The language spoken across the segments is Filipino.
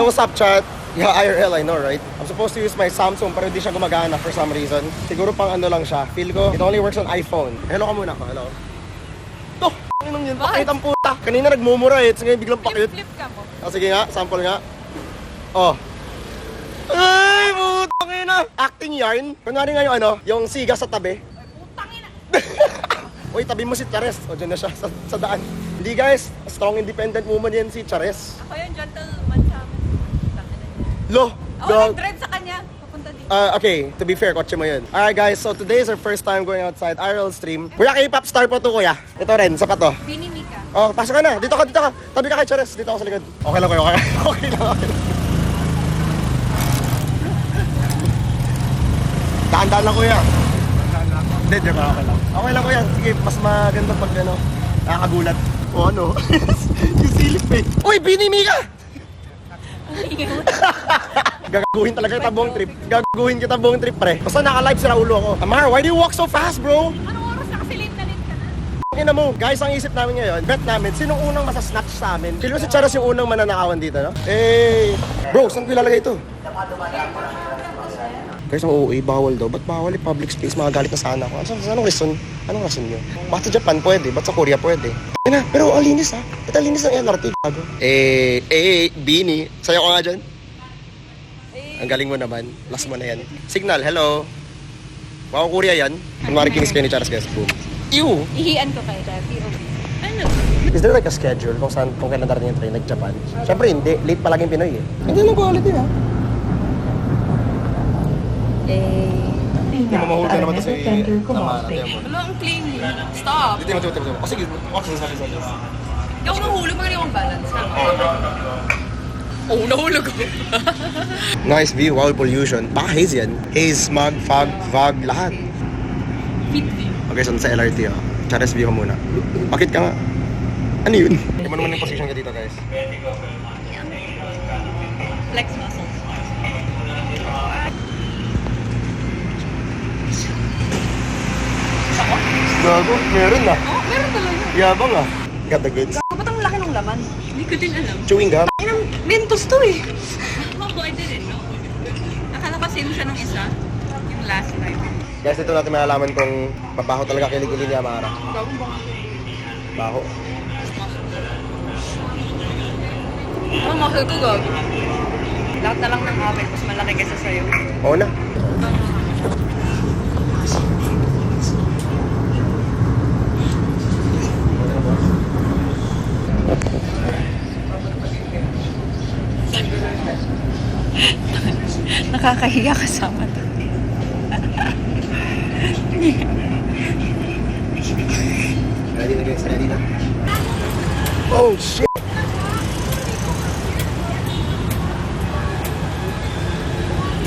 Wrong Snapchat. Yeah, IRL, I know, right? I'm supposed to use my Samsung pero hindi siya gumagana for some reason. Siguro pang ano lang siya. Feel ko, it only works on iPhone. Hello ka muna ko, hello. To! Anong yun? Pakit ang puta. Kanina nagmumura eh. Ngayon biglang pakit. Flip ka mo. Sige nga, sample nga. Oh. Ay, putang ina! Acting yarn. Kunwari nga yung ano, yung siga sa tabi. Ay, putang ina. Uy, tabi mo si Chares. O, dyan na siya sa daan. Hindi guys, strong independent woman yan si Chares. Ako yung gentleman sa amin. Lo! Ako nag-drive sa kanya. Papunta dito. Okay, to be fair, kotse mo yun. Alright guys, so today is our first time going outside IRL stream. Kuya, K-pop star po to kuya. Ito rin, sapat to. Binimika. Oh, pasok ka na. Dito ka. Tabi ka kay Chares. Dito ako sa likod. Okay lang kuya, okay lang. Daan-daan lang kuya. Hindi, di ba? Okay lang. Okay lang kuya. Sige, mas maganda pag ano, nakakagulat. O ano? Yung silip eh. Uy, Binimika! Gagaguhin talaga kita buong trip. Gagaguhin kita buong trip, pre. Basta naka-live sa ulo ako. Amar, why do you walk so fast, bro? Anong oras na kasi late na ka na? Ina mo, guys, ang isip namin ngayon, bet namin, sinong unang masasnatch sa amin? Feel mo si Charos yung unang mananakawan dito, no? Eh, bro, saan ko ilalagay ito? Guys, ang OA, bawal daw. Ba't bawal eh? Public space, magagalit na sana ako. Anong reason? Anong reason nyo? Ba't sa Japan pwede? Ba't sa Korea pwede? Ina, pero ang linis ha. Ito ang linis ng LRT, gago. Bini. Sayo ko nga dyan. Ang galing mo naman. Last mo na yan. Signal, hello. Wow, Korea yan. Kunwari kinis kayo ni Charos, guys. Boom. Ew! Ihian ko kayo, POV. Ano? Is there like a schedule kung kailan darating yung train, like Japan? Siyempre hindi. Late pa laging Pinoy eh. Hindi lang quality ha. Hindi mo mahulog na naman ito si Tamara. Wala, ang clean. Stop. Hindi mo. O sige. Sabi. Hindi ako mahulog, mga yung balance. Oh, nahulog ko. Nice view, wow pollution. Baka haze yan. Haze, smog, fog, lahat. Fit view. Okay, so sa LRT oh. Chares view ka muna. Bakit ka nga? Ano yun? Hindi mo naman yung position ka dito guys. Flex muscles. Gago, meron na. Oh, meron talaga. Yabang ah. Got the goods. Ba't ang laki ng laman? Hindi ko din alam. Chewing gum. Inang Mentos to eh. Oh, I didn't know. Akala ko same siya ng isa. Yung last time. Guys, dito natin malalaman kung mabaho talaga kilig-kilig niya, Mara. Baho. Oh, mahal ko gabi. Lahat na lang ng amin, mas malaki kaysa sa'yo. Oo na. Nakakahiya kasama to. Ready na guys, ready na. Oh shit!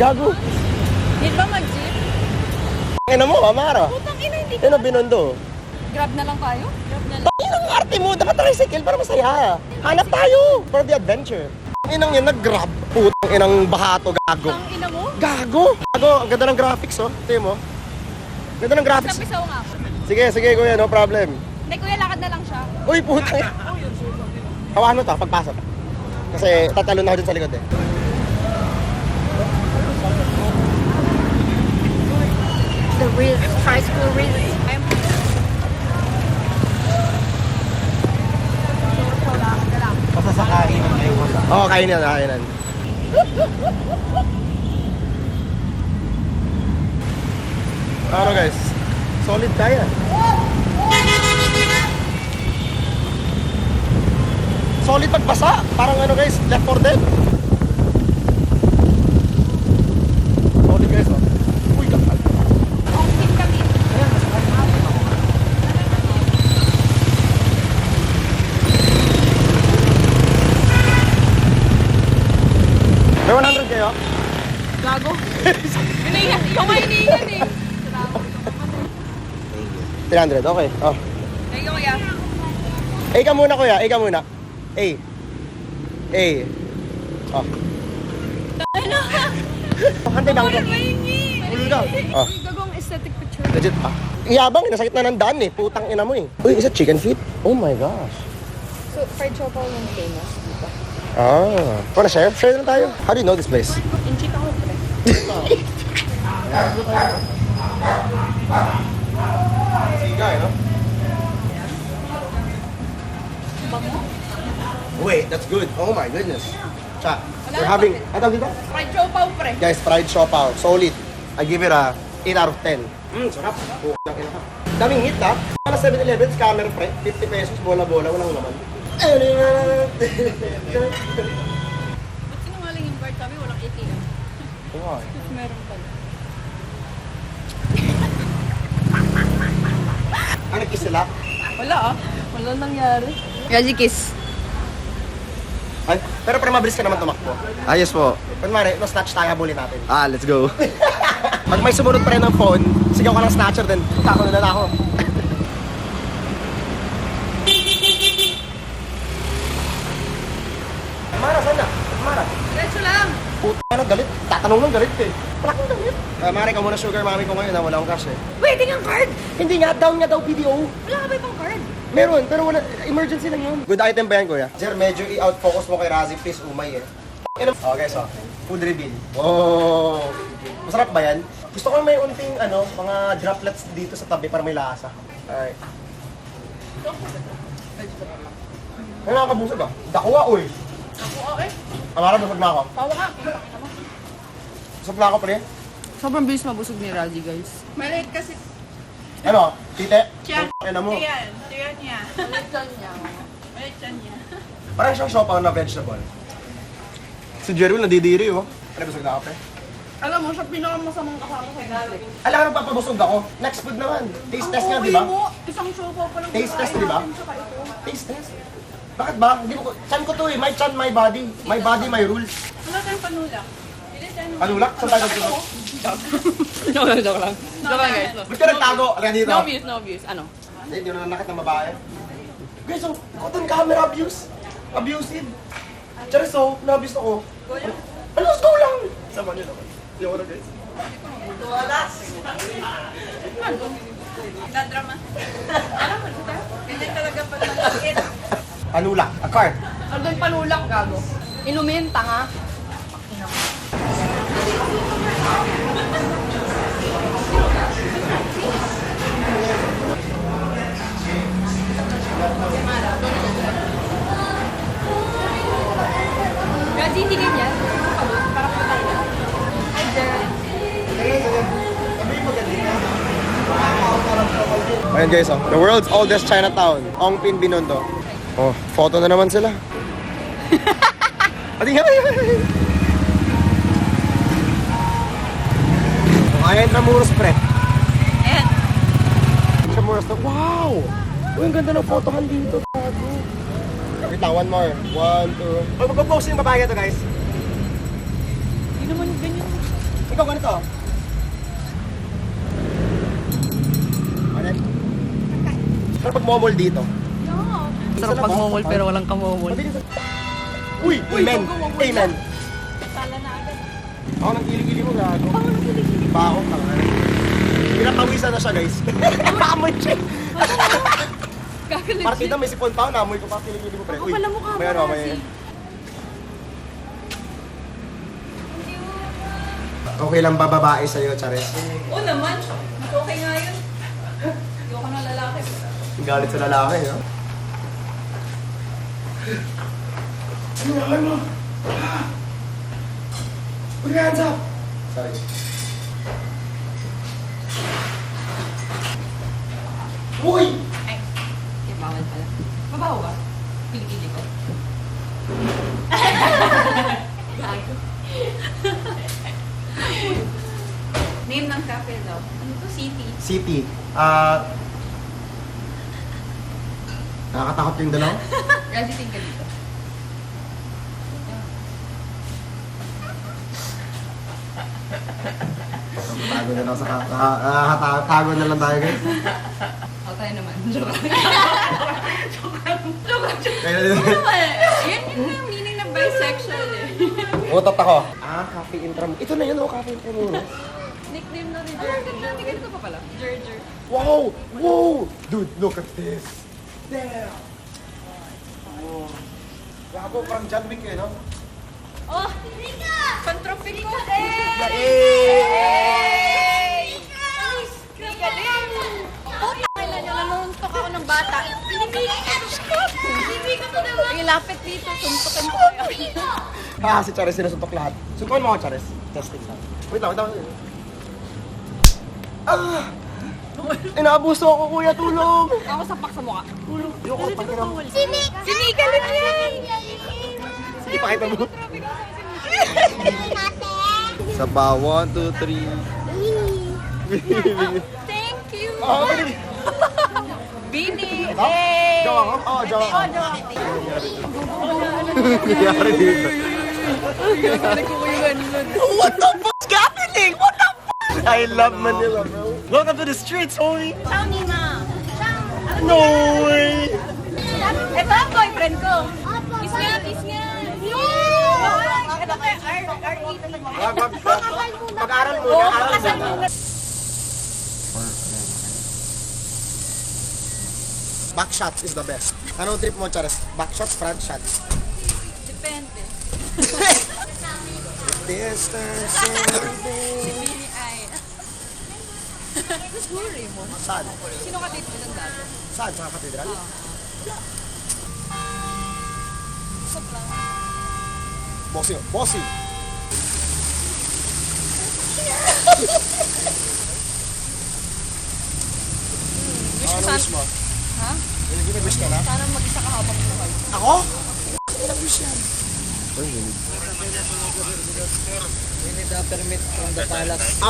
Gago! Di ba mag-jeep? Ina mo, Amara. Putang ina, hindi Ina, Binondo. Grab na lang tayo? Grab na lang. Tangin ang arte mo, dapat tricycle para masaya. Hanap tayo for the adventure. Inang yan, nag-grab. Putang inang bahato, gago. Ang ina mo? Gago! Gago, ang ganda ng graphics, oh. Tingnan mo. Ganda ng graphics. Sabisaw nga ako. Sige, kuya, no problem. Hindi, kuya, lakad na lang siya. Uy, putang ina. Hawakan mo to, pagpasok. Kasi tatalo na ako dyan sa likod, eh. The Riz, high school Riz. Basta sa kainan kayo mo sa... Oo, kainan. Ano guys? Solid kaya. Solid pagbasa. Parang ano guys, Left 4 Dead. Solid guys, oh. Uy, kapal. Outfit kami. May 100 kayo? Gago. Yung nga iniingan eh. 300, okay. Oh. Thank you, kuya. A ka muna kuya, A ka muna. A. Oh. Ano? Hantay bang ko. Ulul ka. Oh. Gagawang aesthetic picture. Legit ah. Iyabang, nasakit na ng daan eh. Putang ina mo eh. Uy, is it chicken feet? Oh my gosh. So, fried chocolate yung famous dito. Ah. Wanna share? Share na tayo. How do you know this place? Inchik ako, pre. Siga, no? Wait, that's good. Oh my goodness. Cha, we're having... Ano tawag dito? Fried chopaw, pre. Guys, fried siopaw. Solid. I give it a 8 out of 10. Sarap. Daming hit, ha? Para 7-Eleven, scammer, pre. 50 pesos, bola-bola, walang laman. Ba't sinungaling yung bar kami? Walang ATM. Why? Meron pala. Ano kiss sila? Wala ah. Wala nangyari. Razzie kiss. Ay, pero para mabilis ka naman tumakbo. Ayos po. Kunwari, snatch tayo, habulin natin. Let's go. Pag may sumunod pa rin ng phone, sigaw ka ng snatcher din. Kako na ako. Mara, saan na? Mara. Diretso lang. Puta na, galit. Tatanong lang, galit eh. Wala kang galit. Mari ka muna sugar mami ko ngayon, wala akong cash eh. Waiting ang card. Hindi nga, down nga daw PDO. Wala ka ba ibang card? Meron, pero wala, emergency lang yun. Good item ba yan, kuya? Sir, medyo i-out focus mo kay Razzie, please, umay eh. Okay, so, food reveal. Wow! Masarap ba yan? Gusto ko may unting, mga droplets dito sa tabi para may lasa. Alright. Ay, nakakabusog ah. Dakuha, uy. Ako okay. Amara, busog na ako. Tawa ka. Busog na ako, pre. Sobrang bilis mabusog ni Razzie, guys. Maliit kasi. Ano? Tite? Tiyan. Ano mo? Tiyan. Tiyan niya. Maliit niya. Maliit niya. Parang siyang siopaw na vegetable. Si Jerwin nadidiri, oh. Ano, busog na ako, pre? Alam mo, siya pinakamasamang kasama sa gari. Alam ka, papabusog ako. Next food naman. Taste test nga, di ba? mo, isang show pa lang. Taste test, di ba? Taste test. Bakit ba? Hindi ko, chan ko to eh. My chan, my body. My body, my rules. Wala tayong panulak. Bilis tayo. Panulak? Saan tayo nagtulog? Joke lang, joke lang. Joke lang, guys. Ba't ka nagtago? Alam dito. No views, no views. Ano? Hindi na nanakit ng babae. Guys, so, cotton camera abuse. Abusive. Tsaka so, na-abuse ako. Ano, let's go lang! Sama niyo naman. Hindi ako na, guys. Nadrama. Alam mo, diba? Ganyan talaga pala maliit. Panulak. A card. Ano doon panulak, gago? Inumin, tanga. Razzie, hindi ganyan. Para patay na. Hi, Jer. Ayan guys, oh. The world's oldest Chinatown. Ongpin, Binondo. Oh, photo na naman sila. Ati nga. Ayan, Tramuros, pre. Ayan. Tramuros na, wow! Uy, ang ganda ng photohan dito. Wait lang, one more. 1, 2. Pag mag-post yung babae ito, guys. Hindi naman ganyan. Ikaw, ganito. Ano? Pero pag momol dito. No. Sarap pag-momol pero walang kamomol. Uy, amen. Amen. Sala na agad. Ako nang kilig-kilig mo, gago. Bakong ka nga. Pinapawisan na siya, guys. Amoy siya. Gagalit Partida, may sipon pa. Namoy ko pa kilig-kilig mo, pre. Ako pala mukha mo, may ano, may... Razzie. Okay lang ba babae sa'yo, Chares? Oo naman. Mas okay nga yun. Ayoko na lalaki. Galit sa lalaki, no? Ano na, ano? Put your hands up! Sorry. Uy! Ay. Bawal pala. Mabaho ba? Piligili ko. Name ng cafe daw. Ano to? City. City. Nakakatakot yung dalaw? Razzie, tingka dito. Tago na lang sa tago na lang tayo, guys. Ako tayo naman. Joke lang. Joke lang. Kaya Ano ba? Yan yung meaning ng bisexual eh. utot ako. Cafe Intram. Ito na yun, Cafe Intram. Nickname na ni Jerger. Dati ganito pa pala. Jerger. Wow! Wow! Dude, look at this. Damn! Gago, parang John Wick eh, no? Oh! Pantropik ko! Yay! Galing! Puta, kailan nyo nanuntok ako ng bata. Ilapit dito, suntukin ko kayo. Ah, si Charis sinusuntok lahat. Suntukin mo ako, Charis. Testing lang. Wait lang. Ah! Inaabuso ako, kuya, tulong! Ako sapak sa mukha. Tulong. Ayoko, pagkiram. Sinigalit yan! Sige, pakita mo. Sa ba, 1, 2, 3. Thank you! Ah, pwede. Bini! Jawa ko? Oo, jawa ko. Nangyari dito. What the fuck's happening? What the fuck? I love Manila, bro. Welcome to the streets, homie. Ciao, Nina! No way. Ito ang boyfriend ko. Kiss nga, kiss nga. Ito kay Pag-aral muna, Back shots is the best. Anong trip mo, Charis? Back shots, front shots? Depende. Distance. Si Bini ay... Huri mo. Saan? Sino ka dito ng dati? Saan? Sa katedral? Sobrang. Bossy. Wish ko Ano sana... wish mo? Ha? Gini-wish ka na? Sana mag-isa ka habang buhay. Ako? Nag-wish yan.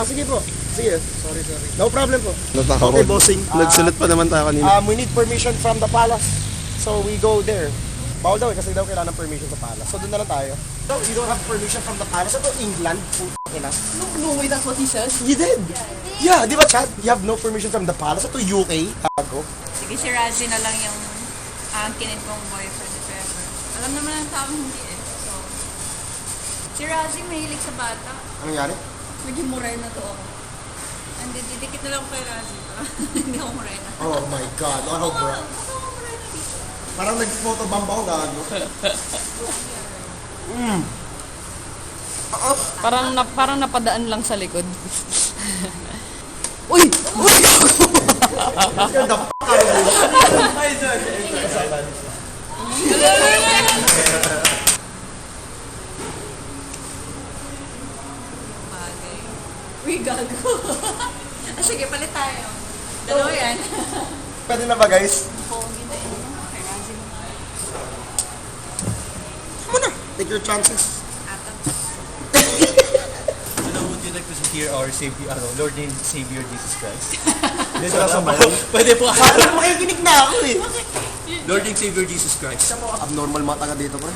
Sige bro. Sige. Sorry. No problem po. Okay, bossing. Nagsulat pa naman tayo kanina. We need permission from the palace. So we go there. Bawal daw kasi daw kailangan ng permission sa palace. So doon na lang tayo. So you don't have permission from the palace. Ito England. Ina. No way, that's what he says. You did. Yeah, di ba Chad? You have no permission from the palace. Ito UK. Tago. Sige, si Razzie na lang yung aangkinin kong boyfriend if ever. Alam naman ng taong hindi eh. So, si Razzie mahilig sa bata. Ano nangyari? Medyo muray na to ako. And didikit na lang ko kay Razzie. Hindi ako muray na. Oh my God. Ano bro? Baka ako muray na dito. Parang nag-photobomb ako gago. Parang napadaan lang sa likod. Uy! Ganda pa ka rin. Bagay. Uy, gago. Sige, palit tayo. Dalawa yan. Pwede na ba guys? Pogi na yun. Kay Razzie mo nga. Muna. Take your chances. Would you like to hear our Savior, Lord and Savior Jesus Christ? Dito lang sa Pwede po. Parang makikinig na ako eh. Lord and Savior Jesus Christ. Abnormal mga taga dito, bro.